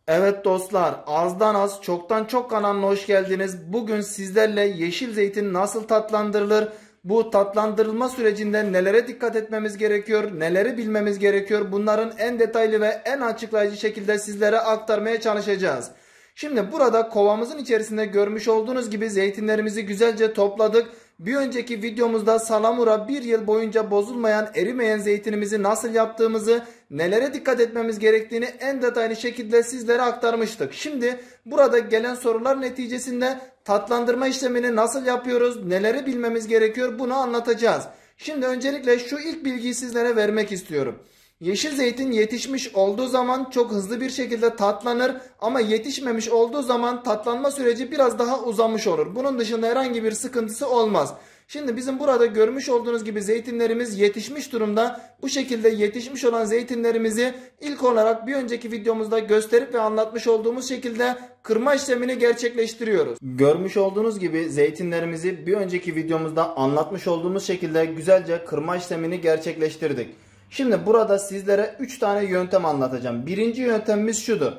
Evet dostlar, azdan az, çoktan çok kanalına hoş geldiniz. Bugün sizlerle yeşil zeytin nasıl tatlandırılır, bu tatlandırılma sürecinde nelere dikkat etmemiz gerekiyor, neleri bilmemiz gerekiyor, bunların en detaylı ve en açıklayıcı şekilde sizlere aktarmaya çalışacağız. Şimdi burada kovamızın içerisinde görmüş olduğunuz gibi zeytinlerimizi güzelce topladık. Bir önceki videomuzda salamura bir yıl boyunca bozulmayan, erimeyen zeytinimizi nasıl yaptığımızı, nelere dikkat etmemiz gerektiğini en detaylı şekilde sizlere aktarmıştık. Şimdi burada gelen sorular neticesinde tatlandırma işlemini nasıl yapıyoruz, neleri bilmemiz gerekiyor bunu anlatacağız. Şimdi öncelikle şu ilk bilgiyi sizlere vermek istiyorum. Yeşil zeytin yetişmiş olduğu zaman çok hızlı bir şekilde tatlanır ama yetişmemiş olduğu zaman tatlanma süreci biraz daha uzamış olur. Bunun dışında herhangi bir sıkıntısı olmaz. Şimdi bizim burada görmüş olduğunuz gibi zeytinlerimiz yetişmiş durumda. Bu şekilde yetişmiş olan zeytinlerimizi ilk olarak bir önceki videomuzda gösterip ve anlatmış olduğumuz şekilde kırma işlemini gerçekleştiriyoruz. Görmüş olduğunuz gibi zeytinlerimizi bir önceki videomuzda anlatmış olduğumuz şekilde güzelce kırma işlemini gerçekleştirdik. Şimdi burada sizlere 3 tane yöntem anlatacağım. Birinci yöntemimiz şudur.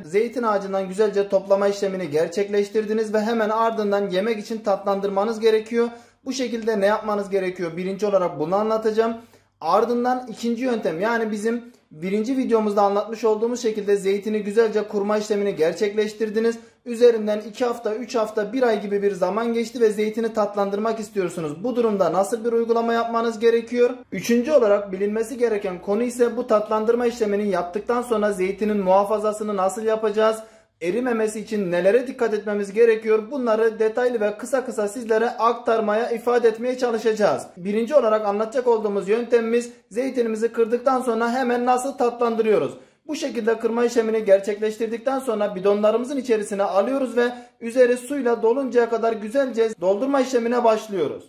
Zeytin ağacından güzelce toplama işlemini gerçekleştirdiniz ve hemen ardından yemek için tatlandırmanız gerekiyor. Bu şekilde ne yapmanız gerekiyor? Birinci olarak bunu anlatacağım. Ardından ikinci yöntem, yani bizim birinci videomuzda anlatmış olduğumuz şekilde zeytini güzelce kurma işlemini gerçekleştirdiniz. Üzerinden 2 hafta, 3 hafta, 1 ay gibi bir zaman geçti ve zeytini tatlandırmak istiyorsunuz. Bu durumda nasıl bir uygulama yapmanız gerekiyor? Üçüncü olarak bilinmesi gereken konu ise bu tatlandırma işlemini yaptıktan sonra zeytinin muhafazasını nasıl yapacağız? Erimemesi için nelere dikkat etmemiz gerekiyor? Bunları detaylı ve kısa kısa sizlere aktarmaya, ifade etmeye çalışacağız. Birinci olarak anlatacak olduğumuz yöntemimiz, zeytinimizi kırdıktan sonra hemen nasıl tatlandırıyoruz? Bu şekilde kırma işlemini gerçekleştirdikten sonra bidonlarımızın içerisine alıyoruz ve üzeri suyla doluncaya kadar güzelce doldurma işlemine başlıyoruz.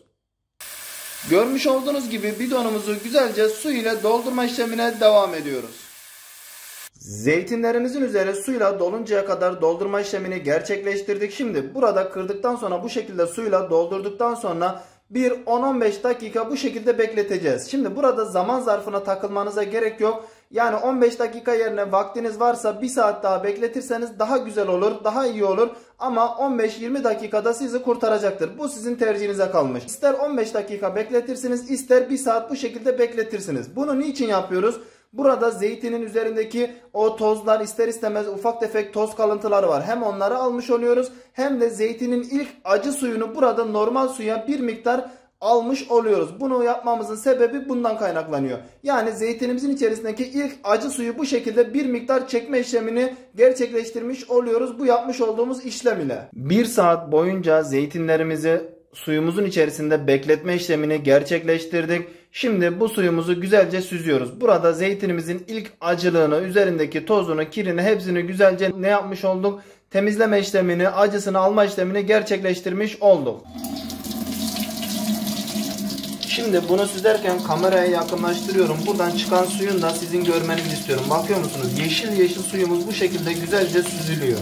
Görmüş olduğunuz gibi bidonumuzu güzelce su ile doldurma işlemine devam ediyoruz. Zeytinlerimizin üzeri suyla doluncaya kadar doldurma işlemini gerçekleştirdik. Şimdi burada kırdıktan sonra bu şekilde suyla doldurduktan sonra bir 10-15 dakika bu şekilde bekleteceğiz. Şimdi burada zaman zarfına takılmanıza gerek yok. Yani 15 dakika yerine vaktiniz varsa 1 saat daha bekletirseniz daha güzel olur, daha iyi olur. Ama 15-20 dakikada sizi kurtaracaktır. Bu sizin tercihinize kalmış. İster 15 dakika bekletirsiniz, ister 1 saat bu şekilde bekletirsiniz. Bunu niçin yapıyoruz? Burada zeytinin üzerindeki o tozlar, ister istemez ufak tefek toz kalıntıları var. Hem onları almış oluyoruz hem de zeytinin ilk acı suyunu burada normal suya bir miktar almış oluyoruz. Bunu yapmamızın sebebi bundan kaynaklanıyor. Yani zeytinimizin içerisindeki ilk acı suyu bu şekilde bir miktar çekme işlemini gerçekleştirmiş oluyoruz bu yapmış olduğumuz işlem ile. 1 saat boyunca zeytinlerimizi suyumuzun içerisinde bekletme işlemini gerçekleştirdik. Şimdi bu suyumuzu güzelce süzüyoruz. Burada zeytinimizin ilk acılığını, üzerindeki tozunu, kirini hepsini güzelce ne yapmış olduk? Temizleme işlemini, acısını alma işlemini gerçekleştirmiş olduk. Şimdi bunu süzerken kameraya yakınlaştırıyorum. Buradan çıkan suyun da sizin görmenizi istiyorum. Bakıyor musunuz? Yeşil yeşil suyumuz bu şekilde güzelce süzülüyor.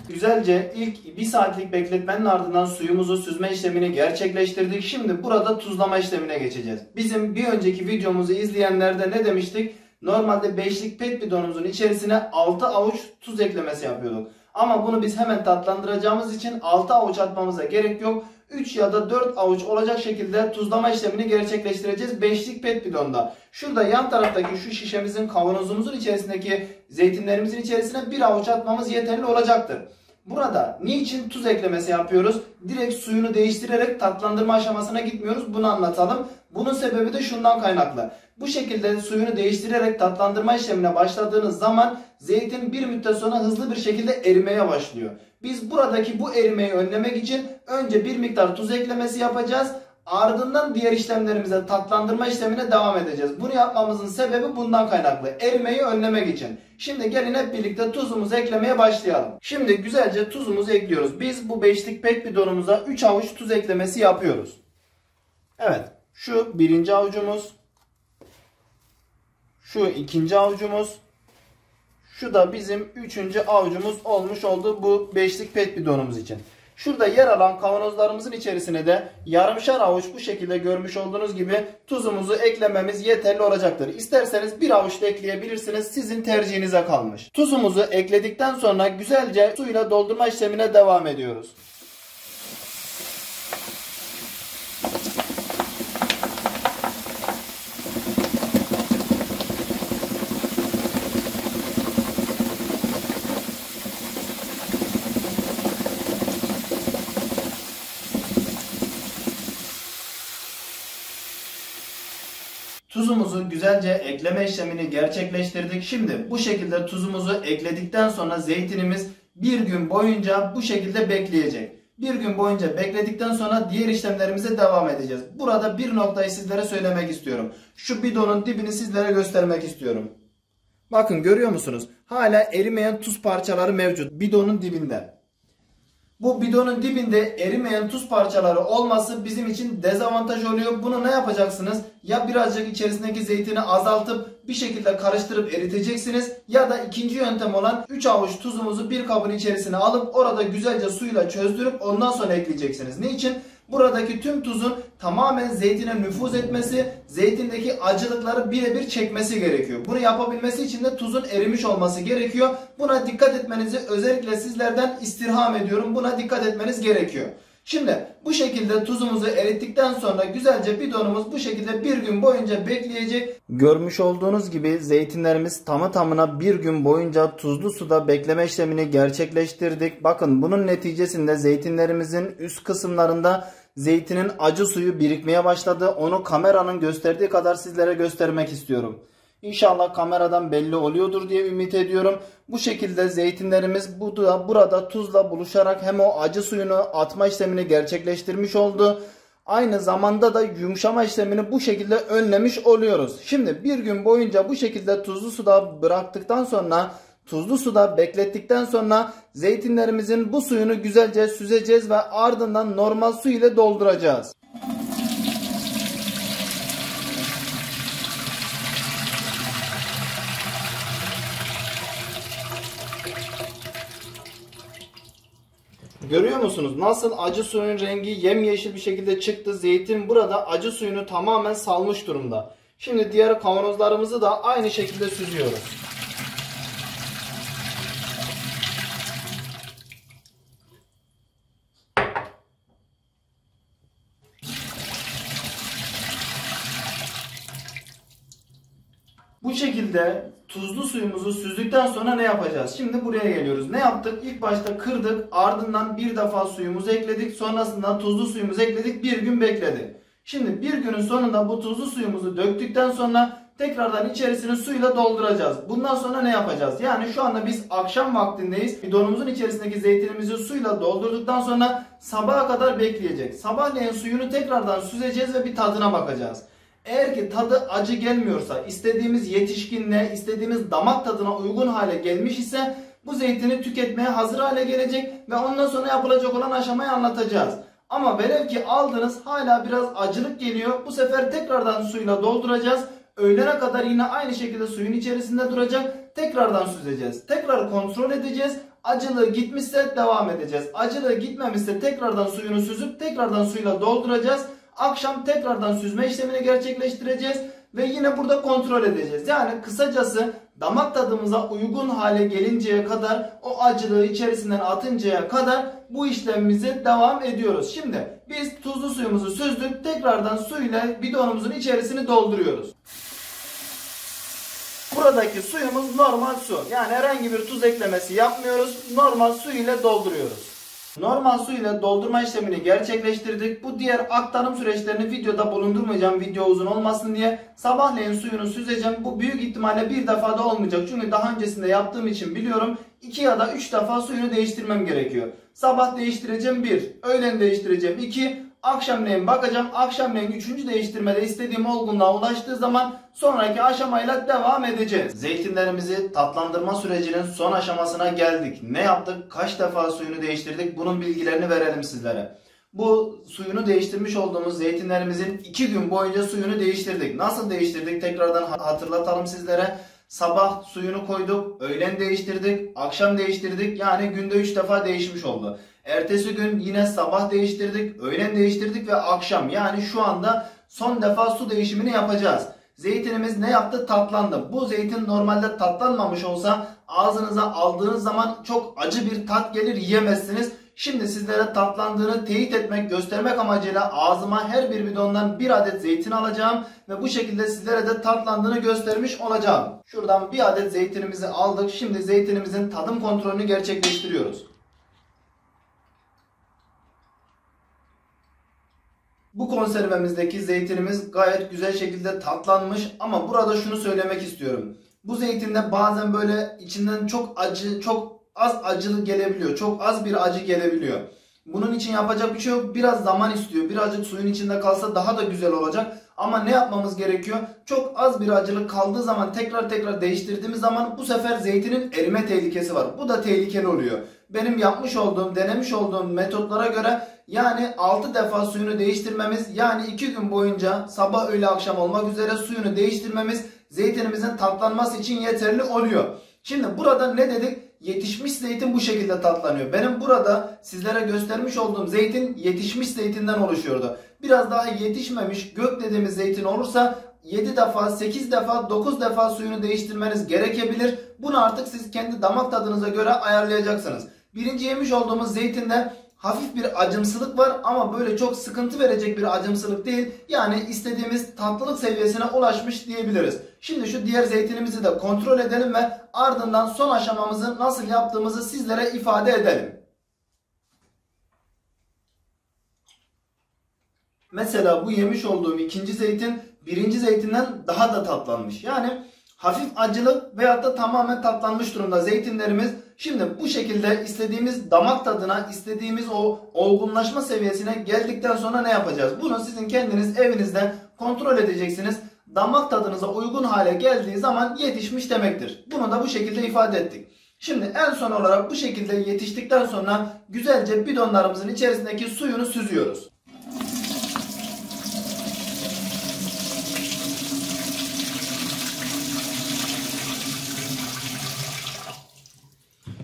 Güzelce ilk 1 saatlik bekletmenin ardından suyumuzu süzme işlemini gerçekleştirdik. Şimdi burada tuzlama işlemine geçeceğiz. Bizim bir önceki videomuzu izleyenlerde ne demiştik? Normalde 5'lik pet bidonumuzun içerisine 6 avuç tuz eklemesi yapıyorduk. Ama bunu biz hemen tatlandıracağımız için 6 avuç atmamıza gerek yok. 3 ya da 4 avuç olacak şekilde tuzlama işlemini gerçekleştireceğiz 5'lik pet bidonda. Şurada yan taraftaki şu şişemizin, kavanozumuzun içerisindeki zeytinlerimizin içerisine 1 avuç atmamız yeterli olacaktır. Burada niçin tuz eklemesi yapıyoruz? Direkt suyunu değiştirerek tatlandırma aşamasına gitmiyoruz. Bunu anlatalım. Bunun sebebi de şundan kaynaklı. Bu şekilde suyunu değiştirerek tatlandırma işlemine başladığınız zaman zeytin bir müddet sonra hızlı bir şekilde erimeye başlıyor. Biz buradaki bu erimeyi önlemek için önce bir miktar tuz eklemesi yapacağız. Ardından diğer işlemlerimize, tatlandırma işlemine devam edeceğiz. Bunu yapmamızın sebebi bundan kaynaklı. Erimeyi önlemek için. Şimdi gelin hep birlikte tuzumuzu eklemeye başlayalım. Şimdi güzelce tuzumuzu ekliyoruz. Biz bu 5'lik pet bidonumuza 3 avuç tuz eklemesi yapıyoruz. Evet. Şu birinci avucumuz. Şu ikinci avucumuz. Şu da bizim üçüncü avucumuz olmuş oldu bu beşlik pet bidonumuz için. Şurada yer alan kavanozlarımızın içerisine de yarımşar avuç bu şekilde görmüş olduğunuz gibi tuzumuzu eklememiz yeterli olacaktır. İsterseniz bir avuç da ekleyebilirsiniz. Sizin tercihinize kalmış. Tuzumuzu ekledikten sonra güzelce suyla doldurma işlemine devam ediyoruz. Tuzumuzu güzelce ekleme işlemini gerçekleştirdik. Şimdi bu şekilde tuzumuzu ekledikten sonra zeytinimiz bir gün boyunca bu şekilde bekleyecek. Bir gün boyunca bekledikten sonra diğer işlemlerimize devam edeceğiz. Burada bir noktayı sizlere söylemek istiyorum. Şu bidonun dibini sizlere göstermek istiyorum. Bakın görüyor musunuz? Hala erimeyen tuz parçaları mevcut bidonun dibinde. Bu bidonun dibinde erimeyen tuz parçaları olması bizim için dezavantaj oluyor. Bunu ne yapacaksınız? Ya birazcık içerisindeki zeytini azaltıp bir şekilde karıştırıp eriteceksiniz. Ya da ikinci yöntem olan 3 avuç tuzumuzu bir kabın içerisine alıp orada güzelce suyla çözdürüp ondan sonra ekleyeceksiniz. Niçin? Buradaki tüm tuzun tamamen zeytine nüfuz etmesi, zeytindeki acılıkları birebir çekmesi gerekiyor. Bunu yapabilmesi için de tuzun erimiş olması gerekiyor. Buna dikkat etmenizi özellikle sizlerden istirham ediyorum. Buna dikkat etmeniz gerekiyor. Şimdi bu şekilde tuzumuzu erittikten sonra güzelce bidonumuz bu şekilde bir gün boyunca bekleyecek. Görmüş olduğunuz gibi zeytinlerimiz tamı tamına bir gün boyunca tuzlu suda bekleme işlemini gerçekleştirdik. Bakın bunun neticesinde zeytinlerimizin üst kısımlarında zeytinin acı suyu birikmeye başladı. Onu kameranın gösterdiği kadar sizlere göstermek istiyorum. İnşallah kameradan belli oluyordur diye ümit ediyorum. Bu şekilde zeytinlerimiz burada tuzla buluşarak hem o acı suyunu atma işlemini gerçekleştirmiş oldu. Aynı zamanda da yumuşama işlemini bu şekilde önlemiş oluyoruz. Şimdi bir gün boyunca bu şekilde tuzlu suda bıraktıktan sonra, tuzlu suda beklettikten sonra zeytinlerimizin bu suyunu güzelce süzeceğiz ve ardından normal su ile dolduracağız. Görüyor musunuz? Nasıl acı suyun rengi yemyeşil bir şekilde çıktı. Zeytin burada acı suyunu tamamen salmış durumda. Şimdi diğer kavanozlarımızı da aynı şekilde süzüyoruz. Bu şekilde tuzlu suyumuzu süzdükten sonra ne yapacağız? Şimdi buraya geliyoruz. Ne yaptık? İlk başta kırdık. Ardından bir defa suyumuzu ekledik. Sonrasında tuzlu suyumuzu ekledik. Bir gün bekledi. Şimdi bir günün sonunda bu tuzlu suyumuzu döktükten sonra tekrardan içerisini suyla dolduracağız. Bundan sonra ne yapacağız? Yani şu anda biz akşam vaktindeyiz. Bidonumuzun içerisindeki zeytinimizi suyla doldurduktan sonra sabaha kadar bekleyecek. Sabahleyin suyunu tekrardan süzeceğiz ve bir tadına bakacağız. Eğer ki tadı acı gelmiyorsa, istediğimiz yetişkinliğe, istediğimiz damak tadına uygun hale gelmiş ise bu zeytini tüketmeye hazır hale gelecek ve ondan sonra yapılacak olan aşamayı anlatacağız. Ama velev ki aldınız hala biraz acılık geliyor. Bu sefer tekrardan suyla dolduracağız. Öğlene kadar yine aynı şekilde suyun içerisinde duracak. Tekrardan süzeceğiz. Tekrar kontrol edeceğiz. Acılığı gitmişse devam edeceğiz. Acılığı gitmemişse tekrardan suyunu süzüp tekrardan suyla dolduracağız. Akşam tekrardan süzme işlemini gerçekleştireceğiz ve yine burada kontrol edeceğiz. Yani kısacası damak tadımıza uygun hale gelinceye kadar, o acılığı içerisinden atıncaya kadar bu işlemimize devam ediyoruz. Şimdi biz tuzlu suyumuzu süzdük, tekrardan su ile bidonumuzun içerisini dolduruyoruz. Buradaki suyumuz normal su. Yani herhangi bir tuz eklemesi yapmıyoruz. Normal su ile dolduruyoruz. Normal su ile doldurma işlemini gerçekleştirdik. Bu diğer aktarım süreçlerini videoda bulundurmayacağım, video uzun olmasın diye. Sabahleyin suyunu süzeceğim. Bu büyük ihtimalle bir defa da olmayacak. Çünkü daha öncesinde yaptığım için biliyorum. 2 ya da 3 defa suyunu değiştirmem gerekiyor. Sabah değiştireceğim 1, öğlen değiştireceğim 2, akşamleyin bakacağım. Akşamleyin 3. değiştirmede istediğim olgunluğa ulaştığı zaman sonraki aşamayla devam edeceğiz. Zeytinlerimizi tatlandırma sürecinin son aşamasına geldik. Ne yaptık? Kaç defa suyunu değiştirdik? Bunun bilgilerini verelim sizlere. Bu suyunu değiştirmiş olduğumuz zeytinlerimizin 2 gün boyunca suyunu değiştirdik. Nasıl değiştirdik? Tekrardan hatırlatalım sizlere. Sabah suyunu koyduk, öğlen değiştirdik, akşam değiştirdik. Yani günde 3 defa değişmiş oldu. Ertesi gün yine sabah değiştirdik, öğlen değiştirdik ve akşam. Yani şu anda son defa su değişimini yapacağız. Zeytinimiz ne yaptı? Tatlandı. Bu zeytin normalde tatlanmamış olsa ağzınıza aldığınız zaman çok acı bir tat gelir, yiyemezsiniz. Şimdi sizlere tatlandığını teyit etmek, göstermek amacıyla ağzıma her bir bidondan bir adet zeytin alacağım ve bu şekilde sizlere de tatlandığını göstermiş olacağım. Şuradan bir adet zeytinimizi aldık. Şimdi zeytinimizin tadım kontrolünü gerçekleştiriyoruz. Bu konservemizdeki zeytinimiz gayet güzel şekilde tatlanmış ama burada şunu söylemek istiyorum. Bu zeytinde bazen böyle içinden çok acı, çok az acılı gelebiliyor. Çok az bir acı gelebiliyor. Bunun için yapacak bir şey yok. Biraz zaman istiyor. Birazcık suyun içinde kalsa daha da güzel olacak. Ama ne yapmamız gerekiyor? Çok az bir acılık kaldığı zaman tekrar değiştirdiğimiz zaman bu sefer zeytinin erime tehlikesi var. Bu da tehlikeli oluyor. Benim yapmış olduğum, denemiş olduğum metotlara göre yani 6 defa suyunu değiştirmemiz, yani 2 gün boyunca sabah öğle akşam olmak üzere suyunu değiştirmemiz zeytinimizin tatlanması için yeterli oluyor. Şimdi burada ne dedik? Yetişmiş zeytin bu şekilde tatlanıyor. Benim burada sizlere göstermiş olduğum zeytin yetişmiş zeytinden oluşuyordu. Biraz daha yetişmemiş gök dediğimiz zeytin olursa 7 defa, 8 defa, 9 defa suyunu değiştirmeniz gerekebilir. Bunu artık siz kendi damak tadınıza göre ayarlayacaksınız. Birinci yemiş olduğumuz zeytinde hafif bir acımsılık var ama böyle çok sıkıntı verecek bir acımsılık değil. Yani istediğimiz tatlılık seviyesine ulaşmış diyebiliriz. Şimdi şu diğer zeytinimizi de kontrol edelim ve ardından son aşamamızı nasıl yaptığımızı sizlere ifade edelim. Mesela bu yemiş olduğum ikinci zeytin birinci zeytinden daha da tatlanmış. Yani hafif acılık veyahut da tamamen tatlanmış durumda zeytinlerimiz. Şimdi bu şekilde istediğimiz damak tadına, istediğimiz o olgunlaşma seviyesine geldikten sonra ne yapacağız? Bunu sizin kendiniz evinizde kontrol edeceksiniz. Damak tadınıza uygun hale geldiği zaman yetişmiş demektir. Bunu da bu şekilde ifade ettik. Şimdi en son olarak bu şekilde yetiştikten sonra güzelce bidonlarımızın içerisindeki suyunu süzüyoruz.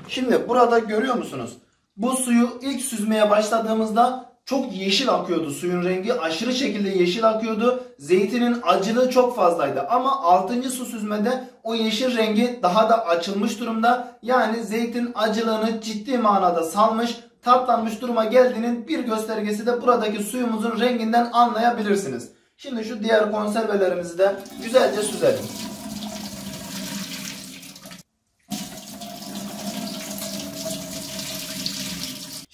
Şimdi burada görüyor musunuz? Bu suyu ilk süzmeye başladığımızda çok yeşil akıyordu. Suyun rengi aşırı şekilde yeşil akıyordu. Zeytinin acılığı çok fazlaydı. Ama 6. su süzmede o yeşil rengi daha da açılmış durumda. Yani zeytin acılığını ciddi manada salmış, tatlanmış duruma geldiğinin bir göstergesi de buradaki suyumuzun renginden anlayabilirsiniz. Şimdi şu diğer konservelerimizi de güzelce süzelim.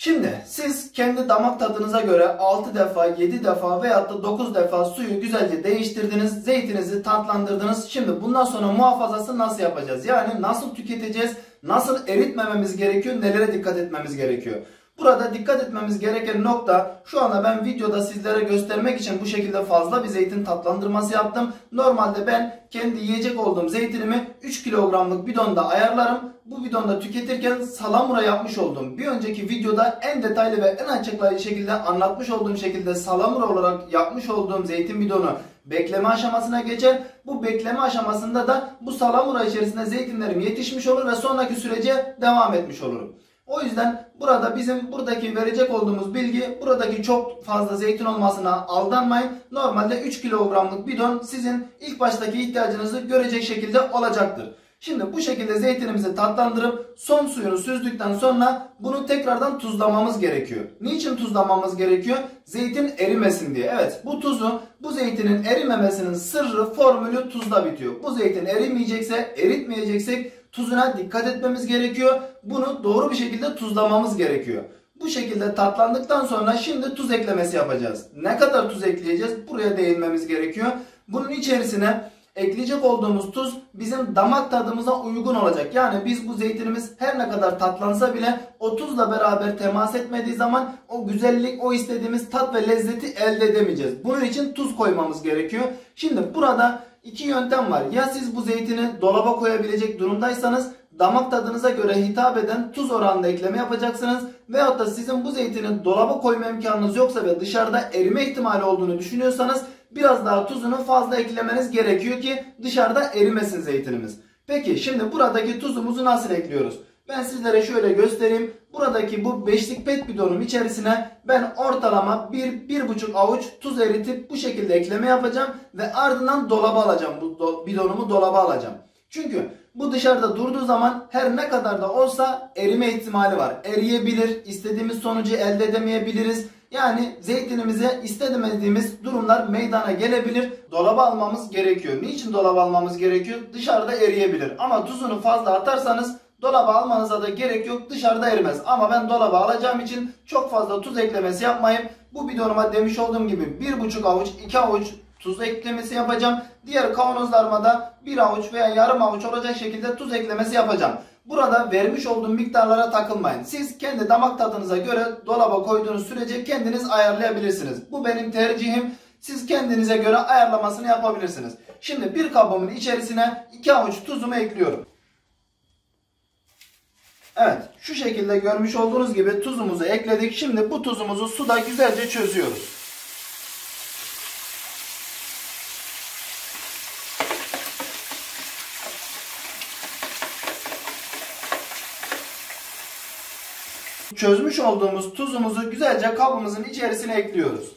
Şimdi siz kendi damak tadınıza göre 6 defa, 7 defa veyahut da 9 defa suyu güzelce değiştirdiniz. Zeytinizi tatlandırdınız. Şimdi bundan sonra muhafazası nasıl yapacağız? Yani nasıl tüketeceğiz? Nasıl eritmememiz gerekiyor? Nelere dikkat etmemiz gerekiyor? Burada dikkat etmemiz gereken nokta, şu anda ben videoda sizlere göstermek için bu şekilde fazla bir zeytin tatlandırması yaptım. Normalde ben kendi yiyecek olduğum zeytinimi 3 kilogramlık bidonda ayarlarım. Bu bidonda tüketirken salamura yapmış olduğum, bir önceki videoda en detaylı ve en açıklayıcı şekilde anlatmış olduğum şekilde salamura olarak yapmış olduğum zeytin bidonu bekleme aşamasına geçer. Bu bekleme aşamasında da bu salamura içerisinde zeytinlerim yetişmiş olur ve sonraki sürece devam etmiş olurum. O yüzden burada bizim buradaki verecek olduğumuz bilgi, buradaki çok fazla zeytin olmasına aldanmayın. Normalde 3 kilogramlık bidon sizin ilk baştaki ihtiyacınızı görecek şekilde olacaktır. Şimdi bu şekilde zeytinimizi tatlandırıp son suyunu süzdükten sonra bunu tekrardan tuzlamamız gerekiyor. Niçin tuzlamamız gerekiyor? Zeytin erimesin diye. Evet, bu tuzu, bu zeytinin erimemesinin sırrı, formülü tuzda bitiyor. Bu zeytin erimeyecekse, eritmeyeceksek tuzuna dikkat etmemiz gerekiyor. Bunu doğru bir şekilde tuzlamamız gerekiyor. Bu şekilde tatlandıktan sonra şimdi tuz eklemesi yapacağız. Ne kadar tuz ekleyeceğiz? Buraya değinmemiz gerekiyor. Bunun içerisine ekleyecek olduğumuz tuz bizim damak tadımıza uygun olacak. Yani biz bu zeytinimiz her ne kadar tatlansa bile o tuzla beraber temas etmediği zaman o güzellik, o istediğimiz tat ve lezzeti elde edemeyeceğiz. Bunun için tuz koymamız gerekiyor. Şimdi burada iki yöntem var. Ya siz bu zeytini dolaba koyabilecek durumdaysanız damak tadınıza göre hitap eden tuz oranında ekleme yapacaksınız. Veyahut da sizin bu zeytini dolaba koyma imkanınız yoksa ve dışarıda erime ihtimali olduğunu düşünüyorsanız biraz daha tuzunu fazla eklemeniz gerekiyor ki dışarıda erimesin zeytinimiz. Peki şimdi buradaki tuzumuzu nasıl ekliyoruz? Ben sizlere şöyle göstereyim. Buradaki bu beşlik pet bidonum içerisine ben ortalama 1-1,5 avuç tuz eritip bu şekilde ekleme yapacağım. Ve ardından dolaba alacağım. Bu bidonumu dolaba alacağım. Çünkü bu dışarıda durduğu zaman her ne kadar da olsa erime ihtimali var. Eriyebilir, istediğimiz sonucu elde edemeyebiliriz. Yani zeytinimize istemediğimiz durumlar meydana gelebilir. Dolaba almamız gerekiyor. Niçin dolaba almamız gerekiyor? Dışarıda eriyebilir. Ama tuzunu fazla atarsanız dolaba almanıza da gerek yok. Dışarıda erimez. Ama ben dolaba alacağım için çok fazla tuz eklemesi yapmayıp bu bidonuma demiş olduğum gibi 1,5 avuç 2 avuç tuz eklemesi yapacağım. Diğer kavanozlarıma da 1 avuç veya yarım avuç olacak şekilde tuz eklemesi yapacağım. Burada vermiş olduğum miktarlara takılmayın. Siz kendi damak tadınıza göre dolaba koyduğunuz sürece kendiniz ayarlayabilirsiniz. Bu benim tercihim. Siz kendinize göre ayarlamasını yapabilirsiniz. Şimdi bir kabımın içerisine 2 avuç tuzumu ekliyorum. Evet, şu şekilde görmüş olduğunuz gibi tuzumuzu ekledik. Şimdi bu tuzumuzu suda güzelce çözüyoruz. Çözmüş olduğumuz tuzumuzu güzelce kabımızın içerisine ekliyoruz.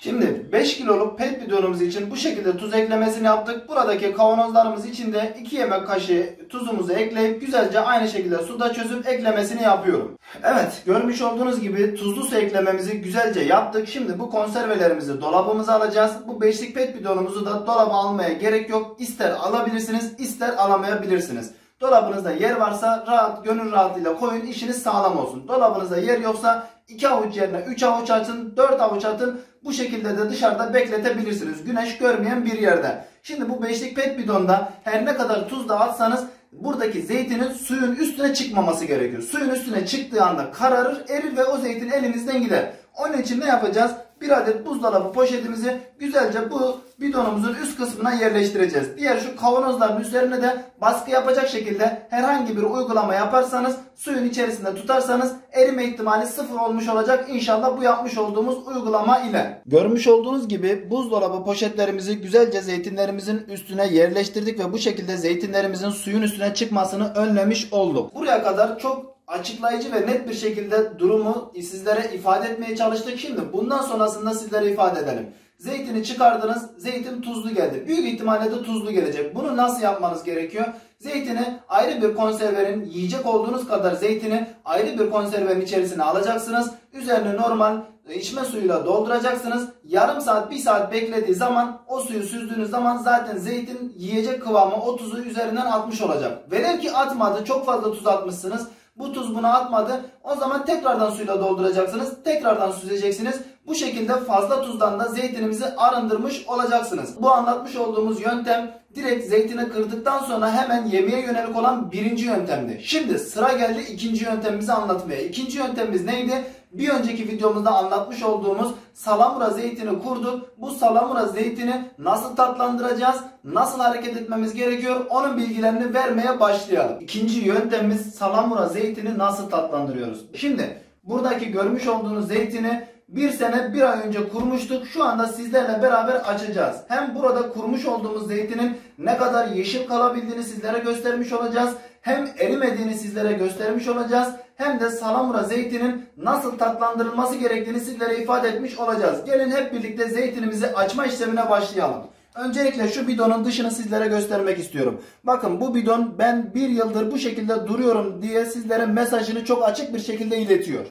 Şimdi 5 kiloluk pet bidonumuz için bu şekilde tuz eklemesini yaptık. Buradaki kavanozlarımız için de 2 yemek kaşığı tuzumuzu ekleyip güzelce aynı şekilde suda çözüp eklemesini yapıyorum. Evet, görmüş olduğunuz gibi tuzlu su eklememizi güzelce yaptık. Şimdi bu konservelerimizi dolabımıza alacağız. Bu 5'lik pet bidonumuzu da dolaba almaya gerek yok. İster alabilirsiniz, ister alamayabilirsiniz. Dolabınızda yer varsa rahat, gönül rahatlığıyla koyun, işiniz sağlam olsun. Dolabınızda yer yoksa 2 avuç yerine 3 avuç atın, 4 avuç atın. Bu şekilde de dışarıda bekletebilirsiniz. Güneş görmeyen bir yerde. Şimdi bu 5'lik pet bidonda her ne kadar tuz da atsanız buradaki zeytinin suyun üstüne çıkmaması gerekiyor. Suyun üstüne çıktığı anda kararır, erir ve o zeytin elinizden gider. Onun için ne yapacağız? Bir adet buzdolabı poşetimizi güzelce bu bidonumuzun üst kısmına yerleştireceğiz. Diğer şu kavanozların üzerine de baskı yapacak şekilde herhangi bir uygulama yaparsanız, suyun içerisinde tutarsanız erime ihtimali sıfır olmuş olacak İnşallah bu yapmış olduğumuz uygulama ile. Görmüş olduğunuz gibi buzdolabı poşetlerimizi güzelce zeytinlerimizin üstüne yerleştirdik ve bu şekilde zeytinlerimizin suyun üstüne çıkmasını önlemiş olduk. Buraya kadar çok açıklayıcı ve net bir şekilde durumu sizlere ifade etmeye çalıştık. Şimdi bundan sonrasında sizlere ifade edelim. Zeytini çıkardınız, zeytin tuzlu geldi. Büyük ihtimalle de tuzlu gelecek. Bunu nasıl yapmanız gerekiyor? Zeytini ayrı bir konservenin, yiyecek olduğunuz kadar zeytini ayrı bir konservenin içerisine alacaksınız. Üzerine normal içme suyuyla dolduracaksınız. Yarım saat, 1 saat beklediği zaman, o suyu süzdüğünüz zaman zaten zeytin yiyecek kıvamı o tuzu üzerinden atmış olacak. Velev ki atmadı, çok fazla tuz atmışsınız. Bu tuz buna atmadı. O zaman tekrardan suyla dolduracaksınız. Tekrardan süzeceksiniz. Bu şekilde fazla tuzdan da zeytinimizi arındırmış olacaksınız. Bu anlatmış olduğumuz yöntem direkt zeytini kırdıktan sonra hemen yemeğe yönelik olan birinci yöntemdi. Şimdi sıra geldi ikinci yöntemimizi anlatmaya. İkinci yöntemimiz neydi? Bir önceki videomuzda anlatmış olduğumuz salamura zeytini kurduk. Bu salamura zeytini nasıl tatlandıracağız? Nasıl hareket etmemiz gerekiyor? Onun bilgilerini vermeye başlayalım. İkinci yöntemimiz salamura zeytini nasıl tatlandırıyoruz? Şimdi buradaki görmüş olduğunuz zeytini bir sene bir ay önce kurmuştuk. Şu anda sizlerle beraber açacağız. Hem burada kurmuş olduğumuz zeytinin ne kadar yeşil kalabildiğini sizlere göstermiş olacağız. Hem erimediğini sizlere göstermiş olacağız. Hem de salamura zeytinin nasıl tatlandırılması gerektiğini sizlere ifade etmiş olacağız. Gelin hep birlikte zeytinimizi açma işlemine başlayalım. Öncelikle şu bidonun dışını sizlere göstermek istiyorum. Bakın bu bidon ben bir yıldır bu şekilde duruyorum diye sizlere mesajını çok açık bir şekilde iletiyor.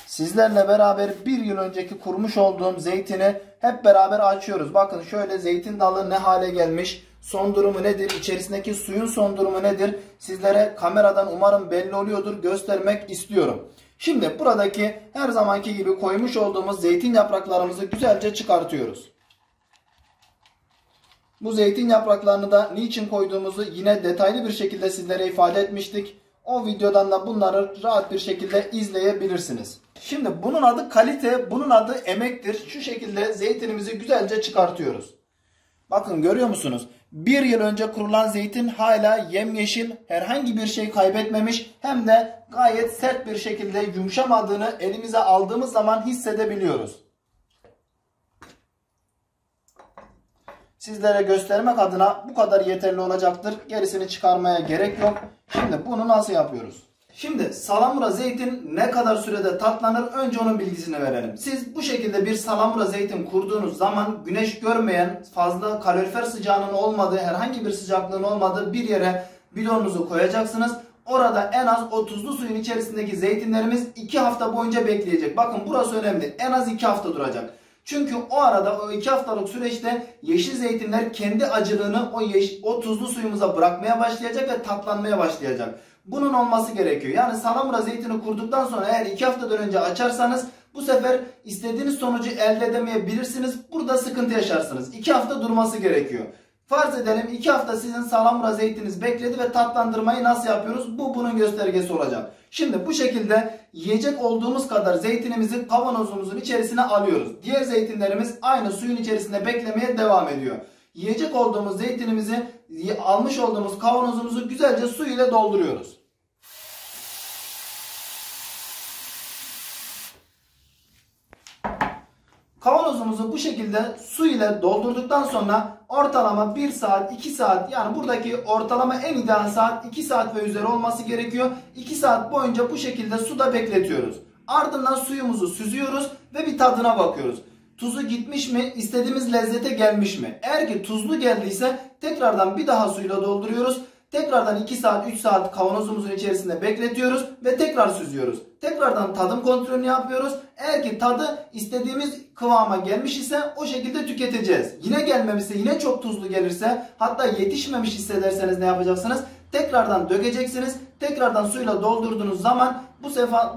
Sizlerle beraber bir yıl önceki kurmuş olduğum zeytini hep beraber açıyoruz. Bakın şöyle zeytin dalı ne hale gelmiş. Son durumu nedir? İçerisindeki suyun son durumu nedir? Sizlere kameradan umarım belli oluyordur. Göstermek istiyorum. Şimdi buradaki her zamanki gibi koymuş olduğumuz zeytin yapraklarımızı güzelce çıkartıyoruz. Bu zeytin yapraklarını da niçin koyduğumuzu yine detaylı bir şekilde sizlere ifade etmiştik. O videodan da bunları rahat bir şekilde izleyebilirsiniz. Şimdi bunun adı kalite, bunun adı emektir. Şu şekilde zeytinimizi güzelce çıkartıyoruz. Bakın görüyor musunuz? Bir yıl önce kurulan zeytin hala yemyeşil, herhangi bir şey kaybetmemiş, hem de gayet sert bir şekilde yumuşamadığını elimize aldığımız zaman hissedebiliyoruz. Sizlere göstermek adına bu kadar yeterli olacaktır. Gerisini çıkarmaya gerek yok. Şimdi bunu nasıl yapıyoruz? Şimdi salamura zeytin ne kadar sürede tatlanır, önce onun bilgisini verelim. Siz bu şekilde bir salamura zeytin kurduğunuz zaman güneş görmeyen, fazla kalorifer sıcağının olmadığı, herhangi bir sıcaklığın olmadığı bir yere bidonunuzu koyacaksınız. Orada en az o tuzlu suyun içerisindeki zeytinlerimiz 2 hafta boyunca bekleyecek. Bakın burası önemli. En az 2 hafta duracak. Çünkü o arada, o 2 haftalık süreçte yeşil zeytinler kendi acılığını o tuzlu suyumuza bırakmaya başlayacak ve tatlanmaya başlayacak. Bunun olması gerekiyor. Yani salamura zeytini kurduktan sonra eğer 2 haftadan önce açarsanız bu sefer istediğiniz sonucu elde edemeyebilirsiniz. Burada sıkıntı yaşarsınız. 2 hafta durması gerekiyor. Farz edelim 2 hafta sizin salamura zeytiniz bekledi ve tatlandırmayı nasıl yapıyoruz? Bu bunun göstergesi olacak. Şimdi bu şekilde yiyecek olduğumuz kadar zeytinimizi kavanozumuzun içerisine alıyoruz. Diğer zeytinlerimiz aynı suyun içerisinde beklemeye devam ediyor. Yiyecek olduğumuz zeytinimizi almış olduğumuz kavanozumuzu güzelce su ile dolduruyoruz. Kavanozumuzu bu şekilde su ile doldurduktan sonra ortalama 1 saat 2 saat, yani buradaki ortalama en ideal saat 2 saat ve üzeri olması gerekiyor. 2 saat boyunca bu şekilde suda bekletiyoruz. Ardından suyumuzu süzüyoruz ve bir tadına bakıyoruz. Tuzu gitmiş mi? İstediğimiz lezzete gelmiş mi? Eğer ki tuzlu geldiyse tekrardan bir daha suyla dolduruyoruz. Tekrardan 2 saat 3 saat kavanozumuzun içerisinde bekletiyoruz ve tekrar süzüyoruz. Tekrardan tadım kontrolünü yapıyoruz. Eğer ki tadı istediğimiz kıvama gelmiş ise o şekilde tüketeceğiz. Yine gelmemişse, yine çok tuzlu gelirse, hatta yetişmemiş hissederseniz ne yapacaksınız? Tekrardan dökeceksiniz. Tekrardan suyla doldurduğunuz zaman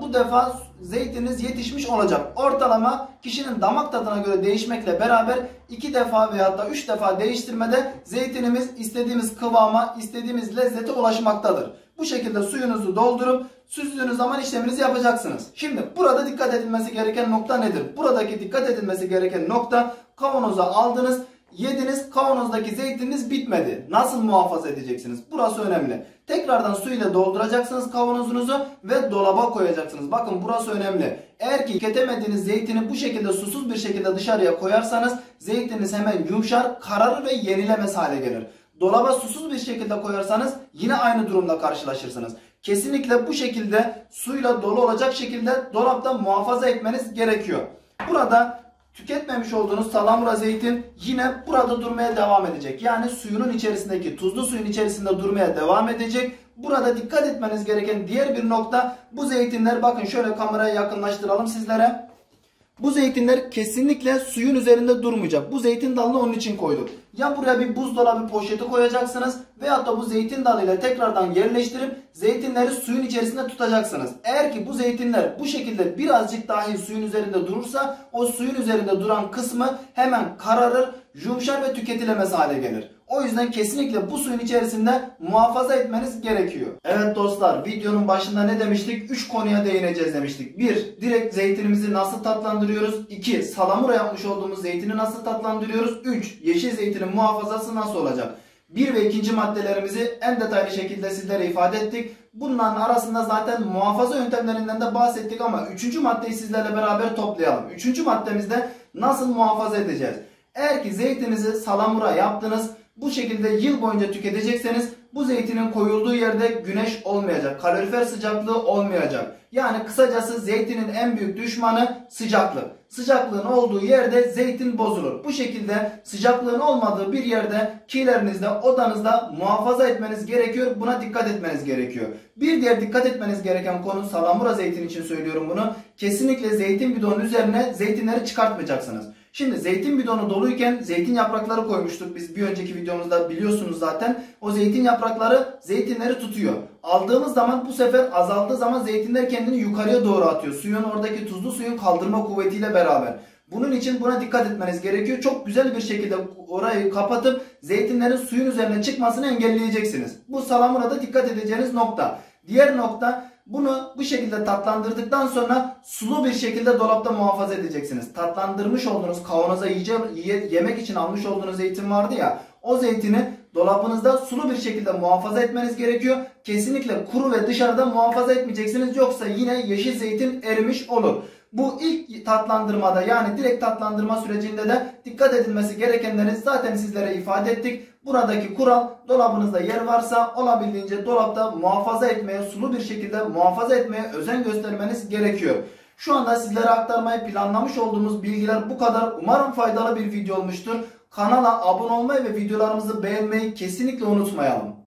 bu defa zeytininiz yetişmiş olacak. Ortalama kişinin damak tadına göre değişmekle beraber 2 defa veya da 3 defa değiştirmede zeytinimiz istediğimiz kıvama, istediğimiz lezzete ulaşmaktadır. Bu şekilde suyunuzu doldurup süzdüğünüz zaman işleminizi yapacaksınız. Şimdi burada dikkat edilmesi gereken nokta nedir? Buradaki dikkat edilmesi gereken nokta, kavanoza aldınız, yediniz, kavanozdaki zeytininiz bitmedi. Nasıl muhafaza edeceksiniz? Burası önemli. Tekrardan su ile dolduracaksınız kavanozunuzu ve dolaba koyacaksınız. Bakın burası önemli. Eğer ki tüketemediğiniz zeytini bu şekilde susuz bir şekilde dışarıya koyarsanız zeytininiz hemen yumuşar, kararır ve yenilemez hale gelir. Dolaba susuz bir şekilde koyarsanız yine aynı durumla karşılaşırsınız. Kesinlikle bu şekilde suyla dolu olacak şekilde dolapta muhafaza etmeniz gerekiyor. Burada tüketmemiş olduğunuz salamura zeytin yine burada durmaya devam edecek. Yani suyunun içerisindeki, tuzlu suyun içerisinde durmaya devam edecek. Burada dikkat etmeniz gereken diğer bir nokta, bu zeytinler, bakın şöyle kameraya yakınlaştıralım sizlere. Bu zeytinler kesinlikle suyun üzerinde durmayacak. Bu zeytin dalını onun için koyduk. Ya buraya bir buzdolabı poşeti koyacaksınız veyahut da bu zeytin dalıyla tekrardan yerleştirip zeytinleri suyun içerisinde tutacaksınız. Eğer ki bu zeytinler bu şekilde birazcık dahi suyun üzerinde durursa o suyun üzerinde duran kısmı hemen kararır, yumuşar ve tüketilemez hale gelir. O yüzden kesinlikle bu suyun içerisinde muhafaza etmeniz gerekiyor. Evet dostlar, videonun başında ne demiştik? 3 konuya değineceğiz demiştik. 1. Direkt zeytinimizi nasıl tatlandırıyoruz? 2. Salamura yapmış olduğumuz zeytini nasıl tatlandırıyoruz? 3. Yeşil zeytinin muhafazası nasıl olacak? 1 ve 2. maddelerimizi en detaylı şekilde sizlere ifade ettik. Bunların arasında zaten muhafaza yöntemlerinden de bahsettik ama 3. maddeyi sizlerle beraber toplayalım. 3. maddemizde nasıl muhafaza edeceğiz? Eğer ki zeytinizi salamura yaptınız, bu şekilde yıl boyunca tüketecekseniz bu zeytinin koyulduğu yerde güneş olmayacak. Kalorifer sıcaklığı olmayacak. Yani kısacası zeytinin en büyük düşmanı sıcaklık. Sıcaklığın olduğu yerde zeytin bozulur. Bu şekilde sıcaklığın olmadığı bir yerde kilerinizde, odanızda muhafaza etmeniz gerekiyor. Buna dikkat etmeniz gerekiyor. Bir diğer dikkat etmeniz gereken konu, salamura zeytin için söylüyorum bunu. Kesinlikle zeytin bidonun üzerine zeytinleri çıkartmayacaksınız. Şimdi zeytin bidonu doluyken zeytin yaprakları koymuştuk biz bir önceki videomuzda, biliyorsunuz zaten. O zeytin yaprakları zeytinleri tutuyor. Aldığımız zaman bu sefer azaldığı zaman zeytinler kendini yukarıya doğru atıyor. Suyun, oradaki tuzlu suyun kaldırma kuvvetiyle beraber. Bunun için buna dikkat etmeniz gerekiyor. Çok güzel bir şekilde orayı kapatıp zeytinlerin suyun üzerine çıkmasını engelleyeceksiniz. Bu salamurada dikkat edeceğiniz nokta. Diğer nokta, bunu bu şekilde tatlandırdıktan sonra sulu bir şekilde dolapta muhafaza edeceksiniz. Tatlandırmış olduğunuz kavanoza yemek için almış olduğunuz zeytin vardı ya, o zeytini dolabınızda sulu bir şekilde muhafaza etmeniz gerekiyor. Kesinlikle kuru ve dışarıda muhafaza etmeyeceksiniz, yoksa yine yeşil zeytin erimiş olur. Bu ilk tatlandırmada, yani direkt tatlandırma sürecinde de dikkat edilmesi gerekenleri zaten sizlere ifade ettik. Buradaki kural, dolabınızda yer varsa olabildiğince dolapta muhafaza etmeye, sulu bir şekilde muhafaza etmeye özen göstermeniz gerekiyor. Şu anda sizlere aktarmayı planlamış olduğumuz bilgiler bu kadar. Umarım faydalı bir video olmuştur. Kanala abone olmayı ve videolarımızı beğenmeyi kesinlikle unutmayalım.